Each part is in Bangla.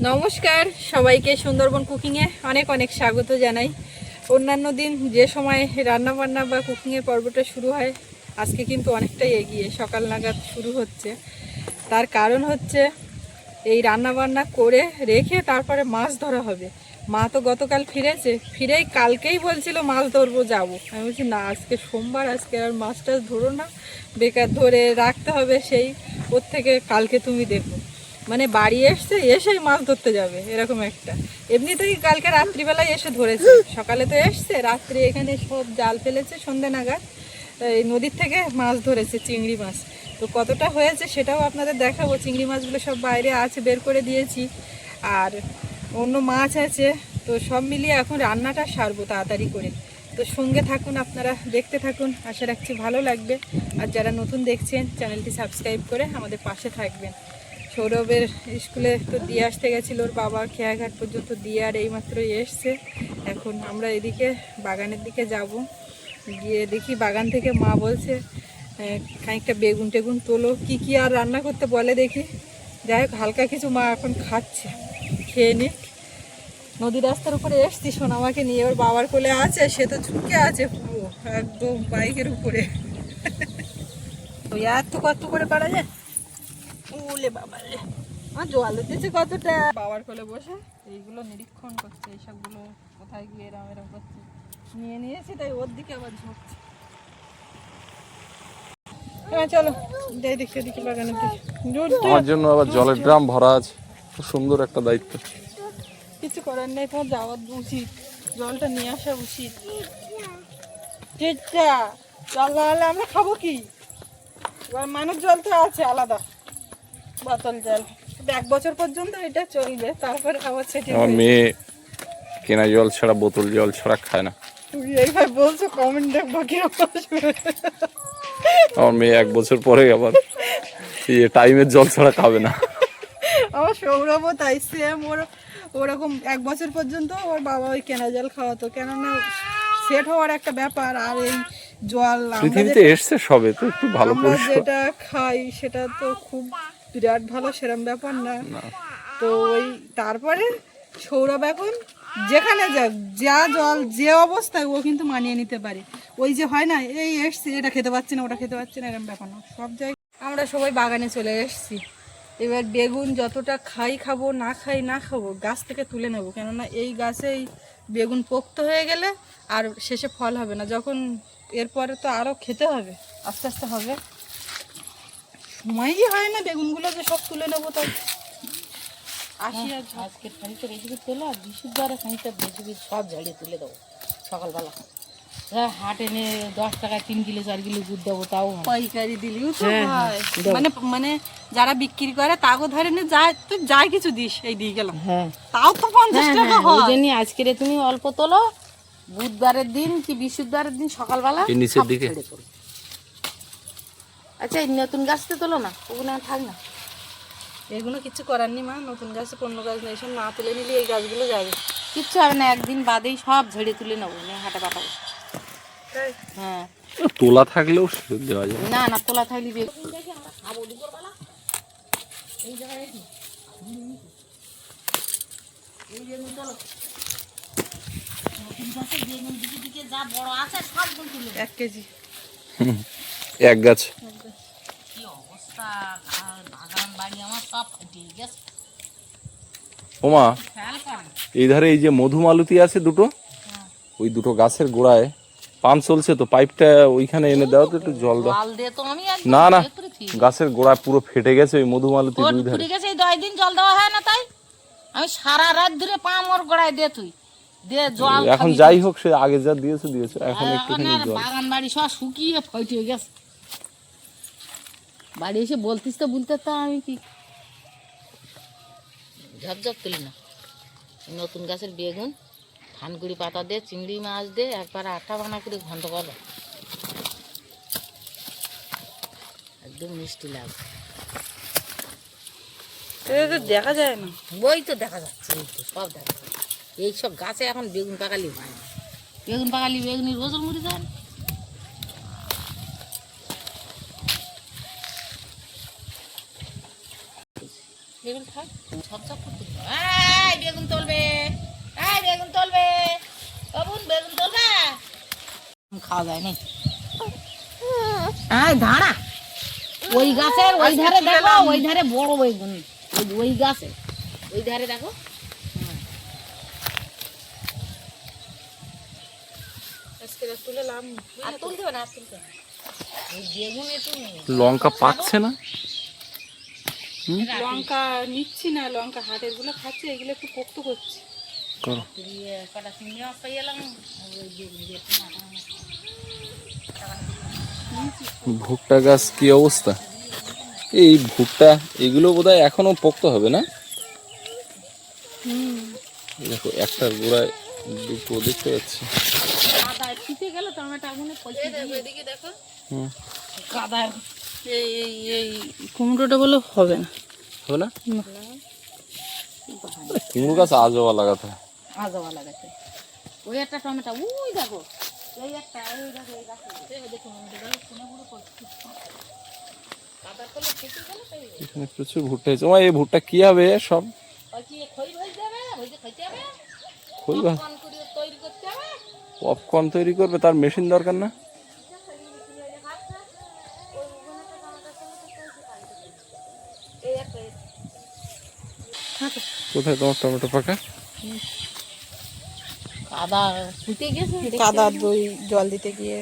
নমস্কার সবাইকে সুন্দরবন কুকিংয়ে অনেক অনেক স্বাগত জানাই। অন্যান্য দিন যে সময় রান্নাবান্না বা কুকিংয়ের পর্বটা শুরু হয়, আজকে কিন্তু অনেকটাই এগিয়ে, সকাল নাগাদ শুরু হচ্ছে। তার কারণ হচ্ছে এই রান্নাবান্না করে রেখে তারপরে মাছ ধরা হবে। মা তো গতকাল ফিরেই কালকেই বলছিল মাছ ধরবো যাবো। আমি বলছি না, আজকে সোমবার, আজকে আর মাছ টাছ ধরো না, বেকার ধরে রাখতে হবে, সেই ওর থেকে কালকে তুমি দেখো। মানে বাড়ি এসেই মাছ ধরতে যাবে এরকম একটা। এমনিতেই কালকে রাত্রিবেলায় এসে ধরেছে, সকালে তো এসছে, রাত্রে এখানে সব জাল ফেলেছে, সন্ধ্যে নাগাদ এই নদীর থেকে মাছ ধরেছে, চিংড়ি মাছ। তো কতটা হয়েছে সেটাও আপনাদের দেখাবো। চিংড়ি মাছগুলো সব বাইরে আছে, বের করে দিয়েছি, আর অন্য মাছ আছে। তো সব মিলিয়ে এখন রান্নাটা সারবো তাড়াতাড়ি করে। তো সঙ্গে থাকুন, আপনারা দেখতে থাকুন, আশা রাখছি ভালো লাগবে। আর যারা নতুন দেখছেন চ্যানেলটি সাবস্ক্রাইব করে আমাদের পাশে থাকবেন। সৌরভের স্কুলে তো দিয়ে আসতে গেছিল ওর বাবা, খেয়াঘাট পর্যন্ত দিয়ে আর এইমাত্রই এসছে। এখন আমরা এদিকে বাগানের দিকে যাব, গিয়ে দেখি বাগান থেকে মা বলছে খানিকটা বেগুন টেগুন তোলো, কি আর রান্না করতে বলে দেখি। যাই হোক, হালকা কিছু মা এখন খাচ্ছে, খেয়ে নিক। নদী রাস্তার উপরে এসছি সোনামাকে নিয়ে, ওর বাবার কোলে আছে, সে তো ঝুঁকে আছে পুরো একদম বাইকের উপরে। ওই আর তো কত করে পারা যায়, ওলে বাবা রে, আমার জল উঠেছে কতটা। বাবার কোলে বসে এইগুলো নিরীক্ষণ করছে, এইসবগুলো কোথায় গিয়ে এরম এরম করছে। নিয়ে নিয়েছি তাই ওর দিকে আবার ঝুঁকছে। হ্যাঁ চলো যাই দেখি ওদিকে বাগানের দিকে। আমার জন্য আবার জলের ড্রাম ভরা আছে, খুব সুন্দর একটা দায়িত্ব। কিছু করার নেই, তোমার যাওয়া উচিত, জলটা নিয়ে আসা উচিত। জল না হলে আমরা খাবো কি? এবার মানুষ জল তো আছে আলাদা, বোতল জল। 1 বছর পর্যন্ত এটা চলবে, তারপরে আবার সেটি। আমার মেয়ে কেনা জল ছাড়া, বোতল জল ছাড়া খায় না। তুমি এইভাবে বলছো, কমেন্ট দেখবো কিরকম আসবে। আমার মেয়ে 1 বছর পরে আবার টাইমের জল ছাড়া খাবে না। আমার সৌরভও তাই, সেম ওরকম 1 বছর পর্যন্ত ওর বাবা ওই কেনা জল খাওয়াতো, কেননা সেট হওয়ার একটা ব্যাপার। আর এই জল পৃথিবীতে এসছে সবে, তো একটু ভালো আমরা যেটা খাই সেটা তো খুব বিরাট ভালো সেরম ব্যাপার না। তো ওই তারপরে সৌরভ এখন যেখানে যাক, যা জল যে অবস্থায় ও কিন্তু মানিয়ে নিতে পারে। ওই যে হয় না, এই এসছি, এটা খেতে পাচ্ছি না, ওটা খেতে পাচ্ছি না, এরকম ব্যাপার না। সব জায়গায় আমরা সবাই বাগানে চলে এসেছি। এবার বেগুন যতটা খাবো, না খাবো, গাছ থেকে তুলে নেবো, কেননা এই গাছেই বেগুন পোক্ত হয়ে গেলে আর শেষে ফল হবে না। যখন এরপরে তো আরও খেতে হবে, আস্তে আস্তে হবে, সময়ই হয় না বেগুনগুলো যে সব তুলে নেবো। তাই আসি, আজকে খানিকটা রেসিপি তোলো, আর বিশুদ্ধারে খানিকটা রেসিপি সব ঝাড়িয়ে তুলে দেবো সকালবেলা। হাট এনে 10 টাকায় 3 কিলো 4 কিলো দুধ দেবো, তাও পাইকারি দিলেও তো হয়। মানে যারা বিক্রি করে তাগো ধরে নে, যাই কিছু দিস, এই দিয়ে গেলাম, তাও তো 50 টাকা হয়। জানি আজকে তুমি অল্প তোলো, বুধবারের দিন কি বিশুদ্ধারের দিন সকালবেলা নিচের দিকে। আচ্ছা, এই নতুন গাছটা তোলো না, ওগুলো থাক না। এগুলো কিছু করার নেই মা, নতুন গাছে অন্য গাছ নেই, সব না তুলে নিলে এই গাছগুলো যাবে। কিচ্ছু হবে না, একদিন বাদেই সব ঝেড়ে তুলে নেবো, হাটে পাঠাবো। হ্যাঁ, তোলা থাকলেও দেওয়া যায় না না, তোলা থাকলে যা বড় আছে সব 1 কেজি 1 গাছ। কি অবস্থা, বাগান বাড়ি আমার সব ফুটিয়ে গেছে। ওমা, খেয়াল করেন, এই ধারে এই যে মধুমালতী আছে দুটো, ওই দুটো গাছের গোড়ায় পান চলছে, তো পাইপটা ওইখানে এনে দাও তো, একটু জল দাও। জল দিয়ে তো আমি না না, গাছের গোড়া পুরো ফেটে গেছে ওই মধুমালতী দুই ধারে। ফুটে গেছে, এই 10 দিন জল দেওয়া হয় না, তাই আমি সারা রাত ধরে পাম ওর গোড়ায় দে তুই দে জল। এখন যাই হোক, সে আগে যা দিয়েছে এখন একটুখানি জল। বাগান বাড়ি সব শুকিয়ে ফেটে গেছে। বাড়ি এসে বলতিস তো বলতে, তা আমি কি ঝকঝক তুলি না। নতুন গাছের বেগুন, ধানগুড়ি পাতা দে, চিংড়ি মাছ দে, একবার আটা বানা করে ঘন্ট করো, একদম মিষ্টি লাগবে। দেখা যায় না, ওই তো দেখা যাচ্ছে, এই তো সব দেখা যাচ্ছে। এই সব গাছে এখন বেগুন পাকালি হয় না, বেগুন পাকালি বেগুনি রোজল মুড়ি দেন। বেগুন খাই ঝকঝক করতে খাওয়া যায় না। হ্যাঁ ধারা ওই গাছের ওই ধারে দেখো, ওই ধারে বড় বেগুন, ওই গাছে ওই ধারে দেখো। আর তুলতে হবে না, আর তুলতে হবে না। ওই বেগুন একটু লঙ্কা পাকছে না? লঙ্কা নিচ্ছি না, লঙ্কা হাটের গুলো খাচ্ছে, এগুলো একটু পোক্ত করছে। করো। কটা চিংড়ি মাছ পাই এলাম, ওই বেগুন দিয়ে একটু মাখা ভুট্টা গাছ কি অবস্থা? এই ভুট্টা এগুলো বোধহয় এখনো পোক্ত হবে না? দেখো একটার গোড়ায় দুটো দেখতে পাচ্ছি। কাদায় শীতে গেল টমেটো আগুনে পয়সা এদিকে দেখো, কাদায় এই কুমড়োটা বলে হবে না। হবে না? কুমড়ো গাছ আজবা লাগাতে হয়। আজবা লাগাতে। ওই একটা টমেটো ওই দেখো, এই একটা ওই দেখো, এই গাছে দেখুন কাদার তলে ফেটে গেল। তাই এখানে প্রচুর ভুট্টা হয়েছে। ওমা, এই ভুট্টা কি হবে সব? ওই কি খই ভাই যাবে, ভেজে খাইতে হবে, খই কন করে তৈরি করতে হবে। পপকর্ন তৈরি করবে, তার মেশিন দরকার না? কোথায় তোমার টমেটো পাকা? কাদা ফুটে গেছে, কাদা দই জল দিতে গিয়ে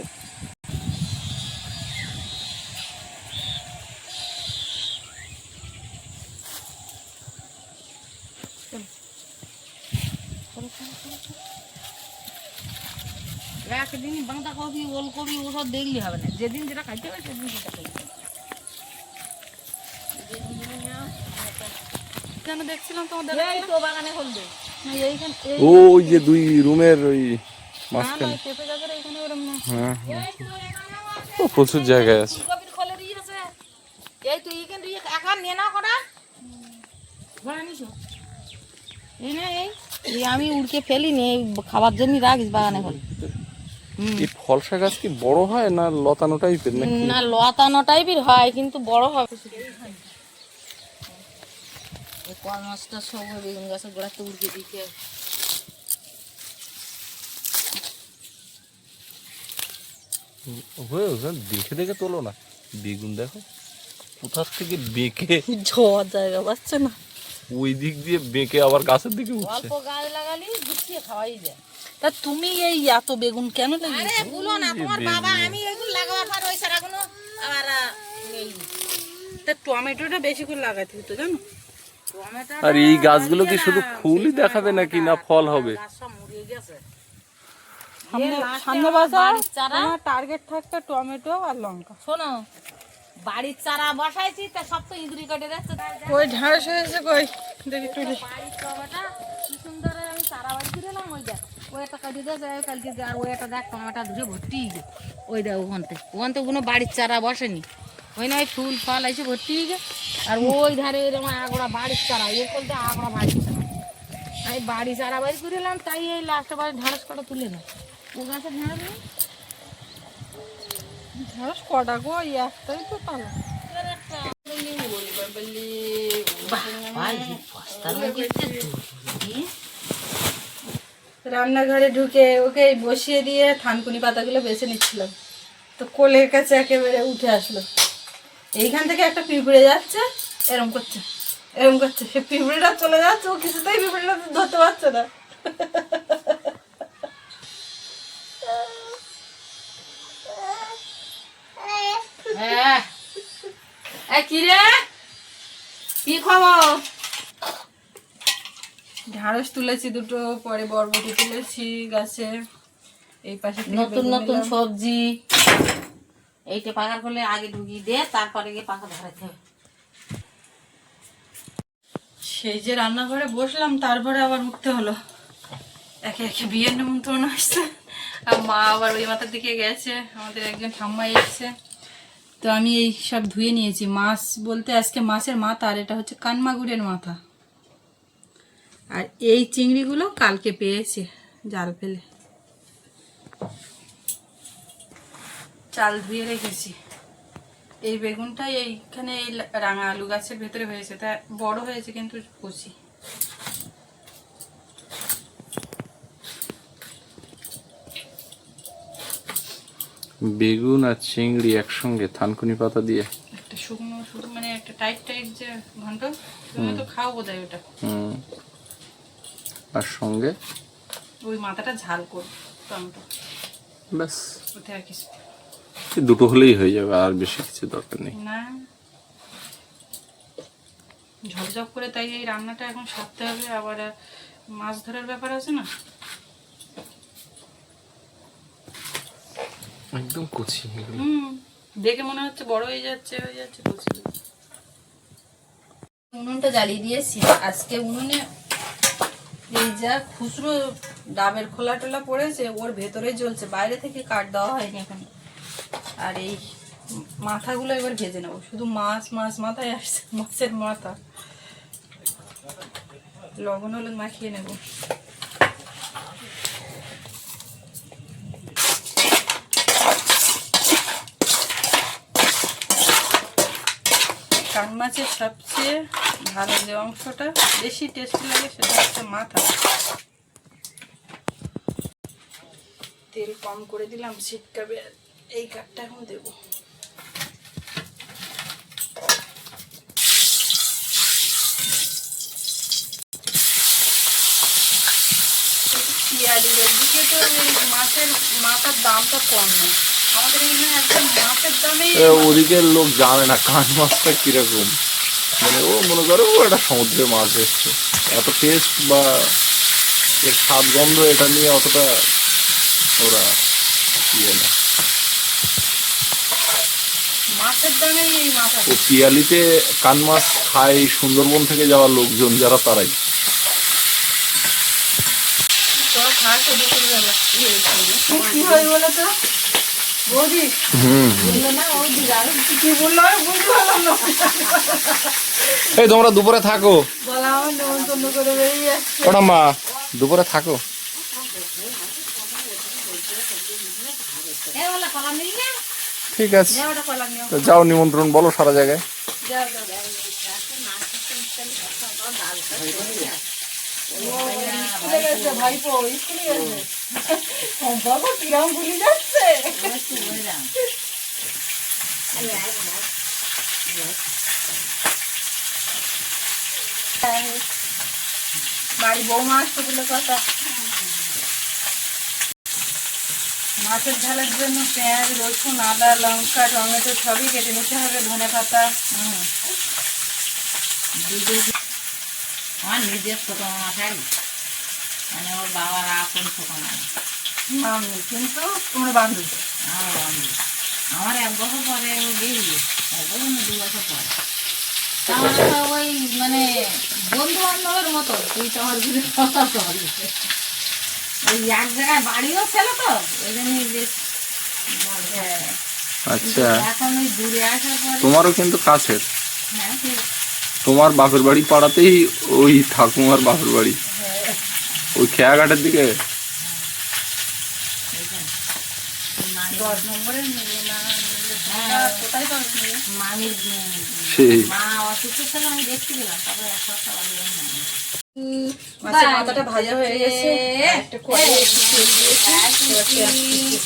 একদিন বাঁধাকপি ওলকপি ওসব দেখলে হবে না, যেদিন যেটা খাইতে হবে সেদিন সেটা খাইতে হবে। কেন দেখছিলাম তোমাদের এই তো বাগানে হলদে এইখানে ওই যে দুই রুমের ওই মাঝখানে। পেঁপে গাছের এখানে ওরম না। হ্যাঁ, ও প্রচুর জায়গায় আছে। ফুলকপির খোলে দিয়েছে, এই তো এইখান দিয়ে একা নিয়ে না করা ঘরে নিছো এই না, এই আমি উড়কে ফেলিনি, এই খাবার জন্য রাখিস বাগানে হল। এই ফলসা গাছ কি বড় হয় না লতানো টাইপের নাকি? না লতানো টাইপের হয় কিন্তু বড় হবে। কল মাছটা সব বেগুন গাছের গোড়াতে উড়কে দিতে দেখে দেখে তোলো না, বেগুন দেখো কোথার থেকে বেঁকে ঝোয়ার জায়গা পাচ্ছে না। ওই দিক দিয়ে বেঁকে আবার গাছের দিকে উঠছে। অল্প গাছ লাগালি গুছিয়ে খাওয়াই যায়। তা তুমি এই এত বেগুন কেন আরে লাগিয়েছো? বলো না, তোমার বাবা আমি এগুলো লাগাবার পর ওই সারাগুলো আবার এই তা টমেটোটা বেশি করে লাগাতে হতো জানো। টমেটো আর এই গাছগুলো কি শুধু ফুলই দেখাবে নাকি না ফল হবে? গাছ সব মরে গেছে। সামনে বাজার চারা টার্গেট থাকতো টমেটো আর লঙ্কা। শোনো, বাড়ির চারা বসাইছি তা সব তো ইঁদুরি কেটে যাচ্ছে। ওই ঢাড়স হয়েছে কই দেখি তুলি। বাড়ির টমেটো কি সুন্দর, আমি চারা বাড়ি করে এলাম। ওই দেখ ওই একটা কেটে দিয়েছে কালকে, আর ওই একটা দেখ টমেটো ধরে ভর্তি। ওই দেখ ওখানতে কোনো বাড়ির চারা বসেনি, ওই না ফুল ফল এসে ভর্তি গে। আর ওই ধারে এরকম আগড়া বাড়ির চারা, এই বলতে আগড়া বাড়ির চারা। আমি বাড়ি চারা বাড়ি করে এলাম, তাই এই লাস্টে বাড়ি ঢাড়স কটা তুলে না। ও গাছে ঢাড়স নেই। ঢাড়স কটা গো, এই একটাই তো পালো। রান্নাঘরে ঢুকে ওকে বসিয়ে দিয়ে থানকুনি পাতাগুলো বেছে নিচ্ছিলাম, তো কোলের কাছে একেবারে উঠে আসলো। এইখান থেকে একটা পিঁপড়ে যাচ্ছে, এরম করছে এরম করছে, সে পিঁপড়েটা চলে যাচ্ছে, ও কিছুতেই পিঁপড়েটা ধরতে পারছে না। কি রে, কি খবর? ঢাড়স তুলেছি দুটো, পরে বরবটি তুলেছি গাছে। এই পাশে থেকে নতুন বেগুন নতুন নিলাম। সবজি এইটা পাকার করলে আগে ঢুকিয়ে দে, তারপরে গিয়ে পাকা ধরাতে হবে। সেই যে রান্নাঘরে বসলাম, তারপরে আবার উঠতে হলো। একে একে বিয়ের নিমন্ত্রণ আসছে, আর মা আবার ওই মাথার দিকে গেছে, আমাদের একজন ঠাম্মা এসছে। তো আমি এই সব ধুয়ে নিয়েছি। মাছ বলতে আজকে মাছের মাথা, আর এটা হচ্ছে কানমাগুরের মাথা। আর এই চিংড়িগুলো কালকে পেয়েছে জাল ফেলে, চাল ধুয়ে রেখেছি। এই বেগুনটা এইখানে এই রাঙা আলু গাছের ভেতরে হয়েছে, তা বড় হয়েছে কিন্তু কচি। বেগুন আর চিংড়ি একসঙ্গে থানকুনি পাতা দিয়ে। একটা শুকনো শুধু মানে একটা টাইট টাইট যে ঘন্ট, তুমি তো খাও বোধহয় ওটা। আর সঙ্গে ওই মাথাটা ঝাল কর টমেটো, ব্যাস ওতে আর কিছু এই দুটো হলেই হয়ে যাবে, আর বেশি কিছু দরকার নেই। না। ঝপঝপ করে তাই এই রান্নাটা এখন সারতে হবে, আবার মাছ ধরার ব্যাপার আছে না। একদম কচি। দেখে মনে হচ্ছে বড় হয়ে যাচ্ছে কচি। উনুনটা জ্বালিয়ে দিয়েছি আজকে। উনুনে এই যা খুচরো ডাবের খোলা টোলা পড়েছে ওর ভেতরে জ্বলছে, বাইরে থেকে কাট দেওয়া হয়নি এখন। আর এই মাথাগুলো এবার ভেজে নেবো, শুধু মাছ মাথায় আসছে, মাছের মাথা। লবণ হলুদ মাখিয়ে নেব। কান মাছের সবচেয়ে ভালো যে অংশটা বেশি টেস্টি লাগে সেটা হচ্ছে মাথা। তেল কম করে দিলাম, ছিটকাবে। এই কাঠটা এখন দেবো। পিয়ালির ওইদিকে তো এই মাছের মাথার দামটা কম নেই, আমাদের এখানে একদম মাছের দামেই। ওদিকের লোক জানে না কান মাছটা কিরকম, মানে ও মনে করে ও একটা সমুদ্রের মাছ এসছে, এত টেস্ট বা এর স্বাদ গন্ধ এটা নিয়ে অতটা ওরা ইয়ে না। মাছের দামেই এই মাথা। ও পিয়ালিতে কান মাছ খায় সুন্দরবন থেকে যাওয়া লোকজন যারা, তারাই। তোরা খাস তো দুপুরবেলা কি হয় বলো তো বৌদি? বললো না ও কি বললো আমি বুঝতে পারলাম না। এই তোমরা দুপুরে থাকো, বলা আমার নেমন্তন্ন করে বেরিয়ে যাচ্ছে। ওটা মা দুপুরে থাকো। ঠিক আছে, তো যাও নিমন্ত্রণ বলো সারা জায়গায়। ভাইপো স্কুলে গেছে, সম্পর্ক কিরম ভুলে যাচ্ছে। বাড়ি বৌমা আসতে বলে কথা। মাছের ঝালের জন্য পেঁয়াজ রসুন আদা লঙ্কা টমেটো সবই কেটে নিতে হবে, ধনে পাতা। আমার নিজের ছোট মামা খাই, মানে ওর বাবার আপন ছোট মামা। আমি কিন্তু তোমার বান্ধবী, আমার বান্ধব। আমার 1 বছর পরে ও বেরিয়ে, 1 বছর না 2 বছর পরে। তাহলে তো ওই মানে বন্ধু বান্ধবের মতো তুই তো আমার ঘুরে ওই এক জায়গায় বাড়িও ছিল তো ওই জন্যই বেশ। আচ্ছা, এখন ওই দূরে আসার পরে। তোমারও কিন্তু কাছের, হ্যাঁ ঠিক। তোমার বাপের বাড়ি পাড়াতেই ওই ঠাকুমার বাপের বাড়ি, ওই খেয়াঘাটের দিকে। 10 নম্বরের কোথায় তো মামির সেই মা অসুস্থ ছিল, আমি দেখতে গেলাম, তারপরে 1 সপ্তাহ বাড়ি মাছের মাথাটা ভাজা হয়ে গেছে। একটা কড়াই একটু তেল দিয়েছি, এবার পেঁয়াজ কুচি।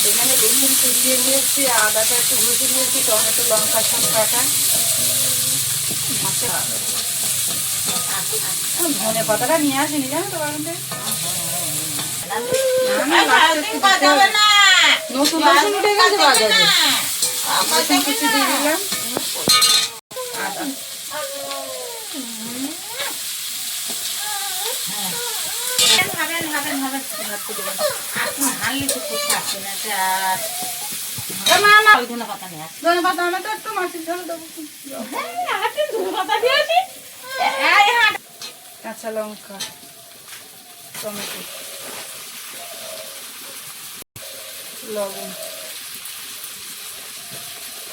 এখানে রসুন কুচিয়ে নিয়েছি, আদাটা একটু ঘষে নিয়েছি, টমেটো লঙ্কা সব কাটা। ধনে পাতাটা নিয়ে আসিনি জানো তো বাড়িতে। নতুন রসুন উঠে গেছে বাজারে, রসুন কুচি দিয়ে দিলাম। আদা ধনে পাতা আমি তো একটু মাছের ঝোল দেবো। কাঁচা লঙ্কা টমেটো লবণ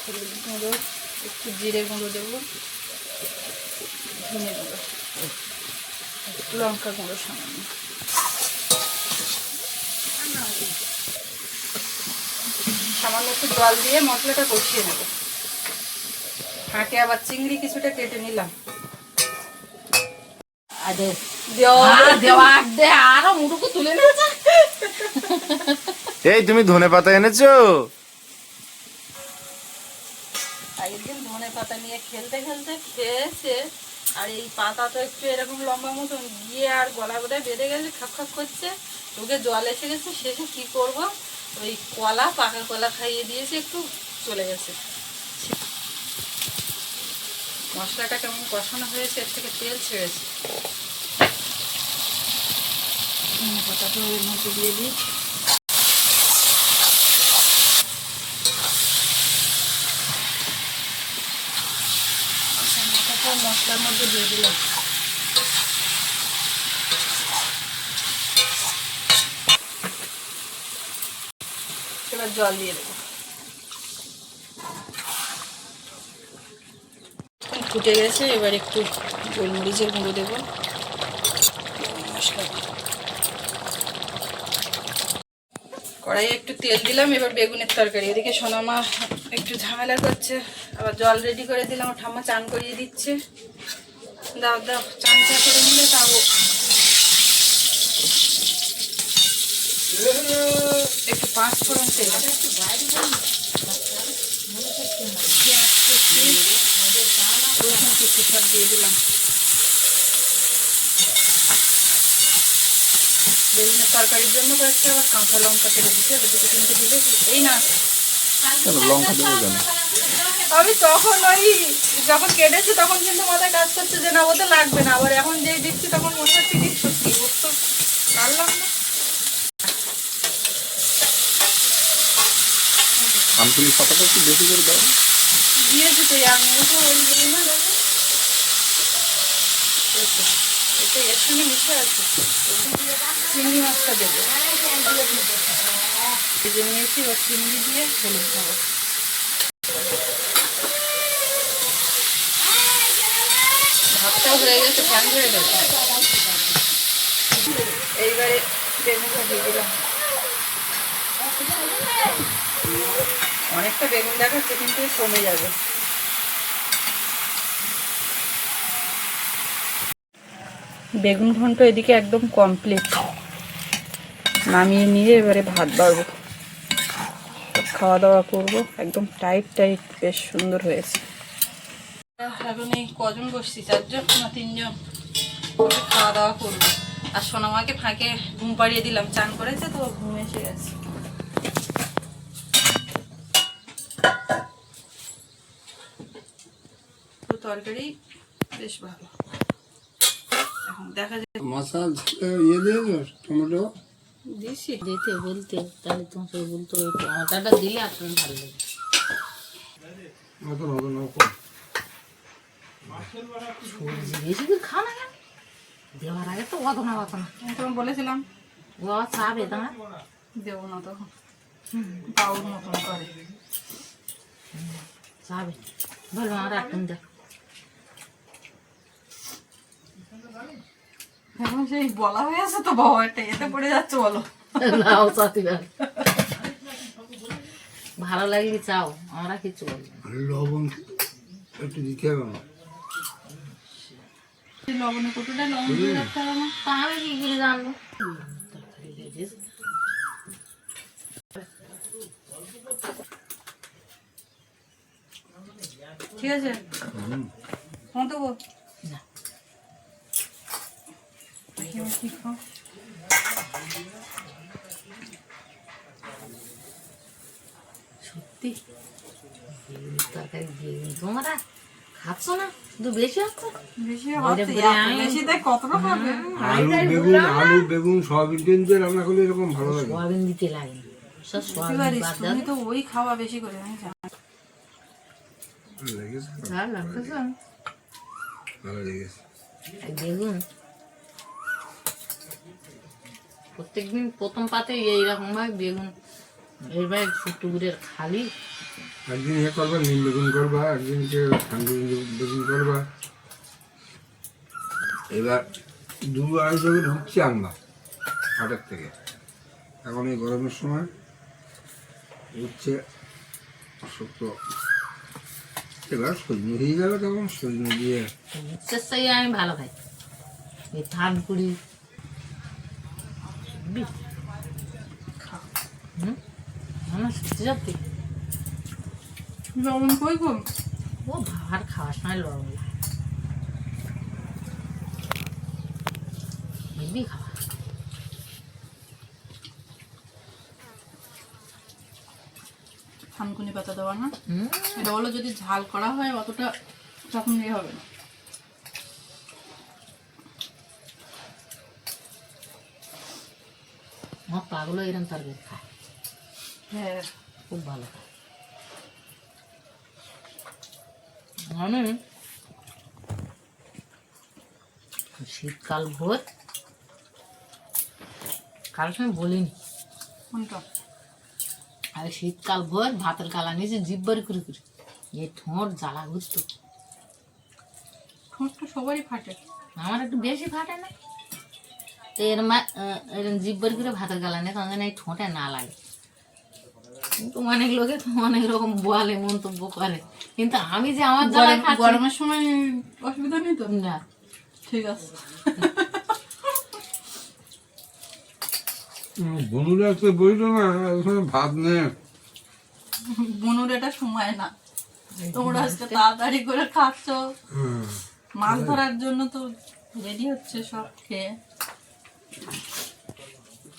হলুদ গুঁড়ো একটু জিরে গুঁড়ো দেবো, ধনে গুঁড়ো লঙ্কা গুঁড়ো সামান্য। সামান্য একটু জল দিয়ে মশলাটা কষিয়ে নেব। হাঁটে আবার চিংড়ি কিছুটা কেটে নিলাম। আর দে দেওয়া দেওয়া দে আরো মুটুকু তুলে নিয়েছে। এই তুমি ধনে পাতা এনেছো? আগের দিন ধনে পাতা নিয়ে খেলতে খেলতে খেয়েছে, আর এই পাতা তো একটু এরকম লম্বা মতন গিয়ে আর গলা বোধহয় বেঁধে গেছে, খাপ খাপ করছে, ওকে জল এসে গেছে। শেষে কি করব, ওই কলা, পাকা কলা খাইয়ে দিয়েছে, একটু চলে গেছে। মশলাটা কেমন কষানো হয়েছে, এর থেকে তেল ছেড়েছে। ধনে পাতাটা এর মধ্যে দিয়ে দিই। মশলার মধ্যে দিয়ে দিলাম। এবার জল দিয়ে দেবো। ফুটে গেছে, এবার একটু গোলমরিচের গুঁড়ো দেবো। মশলা কড়াইয়ে একটু তেল দিলাম, এবার বেগুনের তরকারি। এদিকে সোনামা একটু ঝামেলা করছে, আবার জল রেডি করে দিলাম, ও ঠাম্মা চান করিয়ে দিচ্ছে। দাও দাও, চান চা করে নিলে তাও। একটু পাঁচ ফোড়ন তেল, রসুন কিছু সব দিয়ে দিলাম। বেগুনের তরকারির জন্য কয়েকটা আবার কাঁচা লঙ্কা কেটে দিতে হবে, দুটো তিনটে দিলে। এই না, কেন লঙ্কা দেবো কেন? আমি তখন ওই যখন কেটেছি তখন কিন্তু মাথায় কাজ করছে যে না, ও তো লাগবে না। আবার এখন যেই দেখছি তখন মনে হচ্ছে কি সত্যি ওর তো কাটলাম না। আমতুলি পাতাটা একটু বেশি করে দাও। দিয়েছি তো, আমি তো ওই দিই না, দেখো এটা এর সঙ্গে মিশে আছে। চিংড়ি মাছটা দেবো, ভেজে নিয়েছি। এবার চিংড়ি দিয়ে হলুদ খাবো। ভাতটাও হয়ে গেছে, ফ্যান ধরে গেছে। এইবারে বেগুনটা দিয়ে দিলাম। অনেকটা বেগুন দেখাচ্ছে, কিন্তু কমে যাবে। বেগুন ঘন্ট এদিকে একদম কমপ্লিট। নামিয়ে নিয়ে এবারে ভাত বাড়বো, খাওয়া দাওয়া করবো। একদম টাইট টাইট, বেশ সুন্দর হয়েছে। এখন এই কজন বসছি, 4 জন না 3 জন, খাওয়া দাওয়া করবো। আর সোনামাকে ফাঁকে ঘুম পাড়িয়ে দিলাম, চান করেছে তো ঘুম এসে গেছে। তরকারি বেশ ভালো। এখন দেখা যায় মশাল ইয়ে দিয়েছো টমেটো দিছি। দিতে বলতে তাহলে তোমার সব বলতো টমাটাটা দিলে আর তুমি ভালো লাগে। মতন হবে না বেশি করে খাও না কেন? দেওয়ার আগে তো অতনা অতনা আমি তখন বলেছিলাম ও চাবে তোমার দেবো না, তখন পাউর মতন করে চাবে বলো আর এখন দেখ। এখন সেই বলা হয়ে আছে তো, বাবা একটা এতে পড়ে যাচ্ছে, বলো নাও চাতি ভালো লাগলে চাও, আমরা কিছু বলি না। লবণ একটু দিতে হবে না লবণে কতটা লবণ দিয়ে রাখতে হবে না। তা আমি কি করে জানবো? ঠিক আছে, ফোন দেবো না। কি খাও? সত্যি তরকারি দিয়ে তোমরা খাচ্ছ না, শুধু বেশি হচ্ছে। বেশি হচ্ছে, বেশি দেয় কতটা খাবে? আলু বেগুন সয়াবিন টিন দিয়ে রান্না করলে এরকম ভালো লাগে সোয়াবিন দিতে লাগে না, সব সোয়াবিন বাদ দাও। তুমি তো ওই খাওয়া বেশি করে, আমি জানি। লেগেছে ভালো লাগতেছে না? ভালো লেগেছে এই বেগুন প্রত্যেকদিন প্রথম পাতে এইরকম ভাবে বেগুন এইবার টুকরের খালি। একদিন ইয়ে করবা নিম বেগুন করবা, একদিনকে ঠান্ডা বেগুন করবা। এবার 2-2.5 বেগুন ঢুকছে আনবা হাটের থেকে। এখন এই গরমের সময় উঠছে শুক্তো, এবার সজনে হয়ে যাবে, তখন সজনে দিয়ে উচ্ছের চাই আমি ভালো খাই। এই থানকুড়ি আমার সত্যি সত্যি লবণ কই গো? ও ভাত খাওয়ার সময় লবণ লাগে। হেবি খাওয়া। থানকুনি পাতা দেওয়া না, হুম, এটা হলো যদি ঝাল করা হয় অতটা তখন ইয়ে হবে না। আমার পাগুলো এরকম তরকারি খায়, হ্যাঁ, খুব ভালো খায়। আমি শীতকাল ভোর কারোর সঙ্গে বলিনি, কোনটা? আর শীতকাল ভোর ভাতের গালা নিয়েছে জিব্বারি করে করে এই ঠোঁট জ্বালা ঘুরত। ঠোঁটটা সবারই ফাটে। আমার একটু বেশি ফাটে না তো এর মা এরকম জিব্বারি করে ভাতের গালা নিয়ে তখন এই ঠোঁটে না লাগে। কিন্তু অনেক লোকে তো অনেক রকম বলে, মন্তব্য করে, কিন্তু আমি যে আমার জ্বালায় খাচ্ছি গরমের সময় অসুবিধা নেই তো? না। ঠিক আছে। বন্ধুরা একটা বইল না ওখানে ভাত নেই। বুনুর এটা সময় না, তোমরা আজকে তাড়াতাড়ি করে খাচ্ছ, মাছ ধরার জন্য তো রেডি হচ্ছে সব খেয়ে।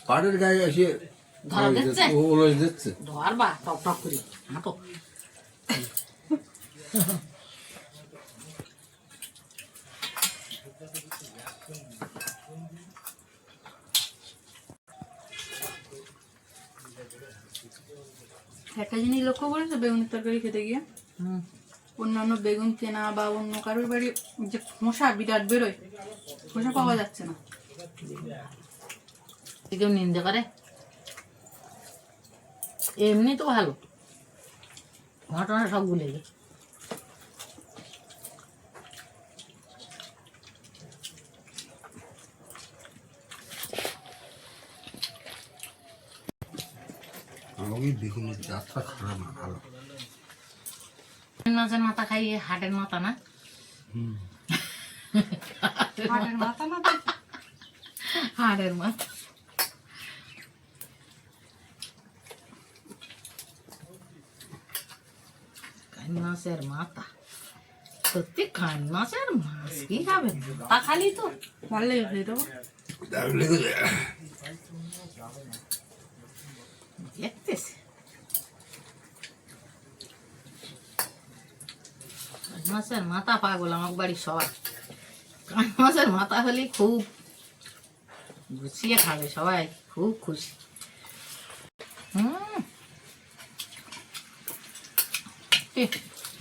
পাড়ের গায়ে এসে ধরা দিচ্ছে ওগুলো দিচ্ছে। ধরবা টক টক করে হাঁটো। একটা জিনিস লক্ষ্য করেছো বেগুনের তরকারি খেতে গিয়ে? হুম, অন্যান্য বেগুন কেনা বা অন্য কারোর বাড়ি যে খোসা বিরাট বেরোয়, খোসা পাওয়া যাচ্ছে না। কেউ নিন্দে করে, এমনি তো ভালো, ঘটনা সব ভুলে গে। আমাকে বেগুনের জাতটা খারাপ না, ভালো। মাছের মাথা খাইয়ে হাটের মাথা না, হাটের মাথা না, হাড়ের মাথা। কান মাছের মাথা, সত্যি কান মাছের মাছ কি খাবে, মাথা খালি তো ভালো লেগে দেবো। দেখতেছে। কান মাছের মাথা পাগল আমার বাড়ির সবাই, কান মাছের মাথা হলে খুব গুছিয়ে খাবে সবাই, খুব খুশি।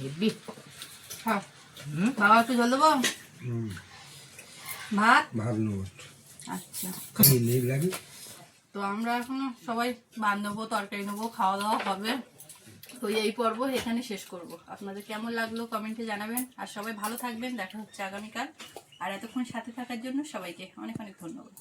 হেব্বি। হ্যাঁ, বাবা একটু জল দেবো? ভাত? ভাত নেব আচ্ছা, নেই লাগে। তো আমরা এখন সবাই ভাত নেবো, তরকারি নেবো, খাওয়া দাওয়া হবে। তো এই পর্ব এখানে শেষ করব। আপনাদের কেমন লাগলো কমেন্টে জানাবেন, আর সবাই ভালো থাকবেন। দেখা হচ্ছে আগামীকাল। আর এতক্ষণ সাথে থাকার জন্য সবাইকে অনেক অনেক ধন্যবাদ।